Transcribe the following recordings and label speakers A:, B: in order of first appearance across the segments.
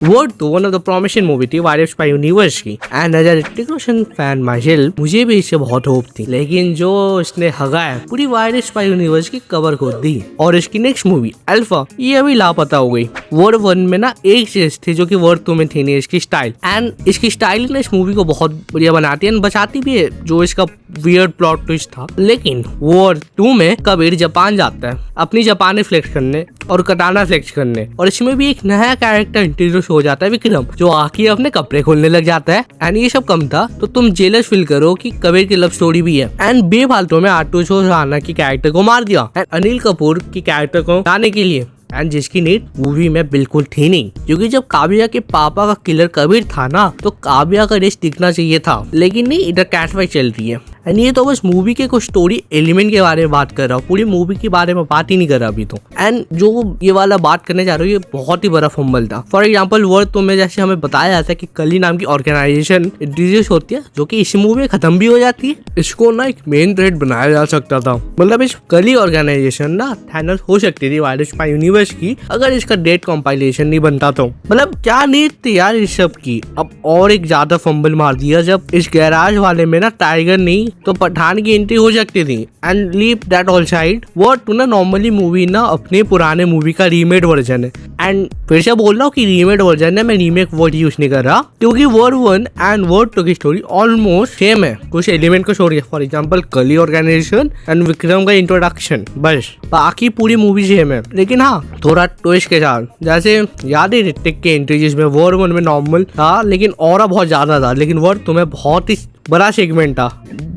A: Word तो one of the promising movie थी virus spy universe की and as a Hrithik Roshan fan myself मुझे भी इससे बहुत होप थी, लेकिन जो इसने हगाया पूरी वायरस स्पाई यूनिवर्स की कवर खोद दी और इसकी नेक्स्ट मूवी अल्फा ये अभी लापता हो गई। वर्ड 1 में ना एक चीज थी जो कि वर्ड 2 में थी नहीं, इसकी स्टाइल एंड इसकी स्टाइल ने इस मूवी को बहुत बढ़िया बनाती है, बचाती भी है जो इसका वियर्ड प्लॉट ट्विस्ट था। लेकिन वर्ड 2 में कबीर जापान जाता है अपनी जापानी फ्लेक्स करने और कटाना फ्लेक्स करने, और इसमें भी एक नया कैरेक्टर इंट्रोड्यूस हो जाता है विक्रम, जो आके अपने कपड़े खोलने लग जाता है। एंड ये सब कम था तो तुम जेलस फील करो कि कबीर की लव स्टोरी भी है। एंड बेफालतू में आटो राणा की कैरेक्टर को मार दिया एंड अनिल कपूर की कैरेक्टर को लाने के लिए, एंड जिसकी नीड मूवी में बिल्कुल थी नहीं, क्योंकि जब काव्या के पापा का किलर कबीर था ना तो काव्या का रेस दिखना चाहिए था, लेकिन नहीं, इधर कैटफाइट चल रही है। एंड ये तो बस मूवी के कुछ स्टोरी एलिमेंट के बारे में बात कर रहा हूँ, पूरी मूवी के बारे में बात ही नहीं कर रहा अभी तो। एंड जो ये वाला बात करने जा रहा हूँ ये बहुत ही बड़ा फंबल था। फॉर एग्जाम्पल वर्ड तो में जैसे हमें बताया जाता है कि कली नाम की ऑर्गेनाइजेशन इंट्रोड्यूस होती है जो कि इस मूवी में खत्म भी हो जाती है। इसको ना एक मेन थ्रेड बनाया जा सकता था, मतलब इस कली ऑर्गेनाइजेशन ना थैनोस हो सकती थी वायरस स्पाई यूनिवर्स की अगर इसका डेट कंपाइलेशन नहीं बनता तो। मतलब क्या नीड थी यार इस सब की। अब और एक ज्यादा फंबल मार दिया जब इस गैराज वाले में ना टाइगर नहीं तो पठान की एंट्री हो सकती थी। And leave that all side, word 2 ना नॉर्मली मूवी ना अपने पुराने मूवी का रीमेड वर्जन है। एंड फिर से बोल रहा हूँ कि रीमेड वर्जन है, मैं रीमेक वर्ड यूज नहीं कर रहा, क्योंकि वर्ड 1 एंड वर्ड 2 की स्टोरी ऑलमोस्ट सेम है, कुछ एलिमेंट को छोड़ के। फॉर एग्जाम्पल कली ऑर्गेनाइजेशन एंड विक्रम का इंट्रोडक्शन, बस बाकी पूरी मूवी सेम है। लेकिन हाँ थोड़ा ट्विस्ट के साथ, जैसे याद है ऋतिक के एंट्री जिसमें वर्ड 1 में नॉर्मल था लेकिन और बहुत ज्यादा था, लेकिन वर्ड 2 में बहुत ही बड़ा सेगमेंट था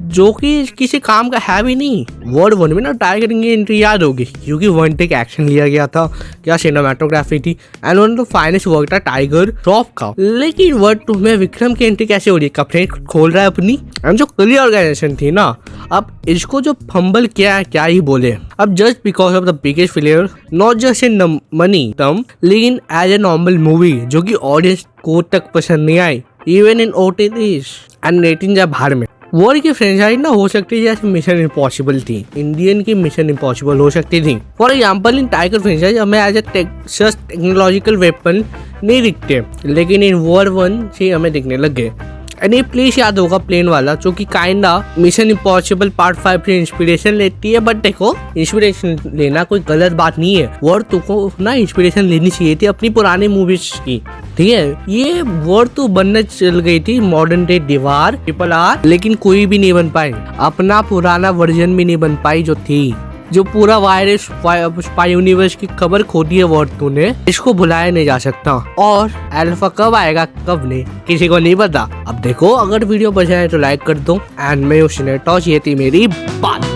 A: जो कि किसी काम का है भी नहीं। वर्ड 1 में ना टाइगर की एंट्री याद होगी क्योंकि वन टेक एक्शन लिया गया था, क्या सिनेमेटोग्राफी थी and one of the finest work था टाइगर श्रॉफ का। लेकिन वर्ड 2 में विक्रम की एंट्री कैसे हो रही है, कपड़े खोल रहा है अपनी। एंड जो कली ऑर्गेनाइजेशन थी ना, अब इसको जो फंबल किया है क्या ही बोले। अब just because of the biggest failure not just in money term, लेकिन एज ए नॉर्मल मूवी जो कि ऑडियंस को तक पसंद नहीं आई, even in OTTs and rating जब बाहर में। वर्ड की फ्रेंचाइज ना हो सकती है जैसे मिशन इम्पॉसिबल थी, इंडियन की मिशन इम्पॉसिबल हो सकती थी। For example in tiger franchise हमें एज ए टेक्नोलॉजिकल वेपन नहीं दिखते, लेकिन इन वर्ड 1 से हमें दिखने लग गए। एंड ये प्लेस याद होगा प्लेन वाला जो कि काइंडा मिशन इम्पॉसिबल पार्ट 5 से इंस्पिरेशन लेती है। बट देखो इंस्पिरेशन लेना कोई गलत बात नहीं है, वर्ड 2 को ना इंस्पिरेशन लेनी चाहिए थी अपनी पुरानी मूवीज की, ठीक है। ये वर्ड 2 बनने चल गई थी मॉडर्न डे दीवार RRR, लेकिन कोई भी नहीं बन पाई, अपना पुराना वर्जन भी नहीं बन पाई जो थी, जो पूरा वायरस स्पाई यूनिवर्स की खबर खोदी है वर्ड 2 ने। इसको भुलाया नहीं जा सकता। और अल्फा कब आएगा कब नहीं किसी को नहीं पता। अब देखो अगर वीडियो पसंद है तो लाइक कर दो एंड मैं टॉस, ये थी मेरी बात।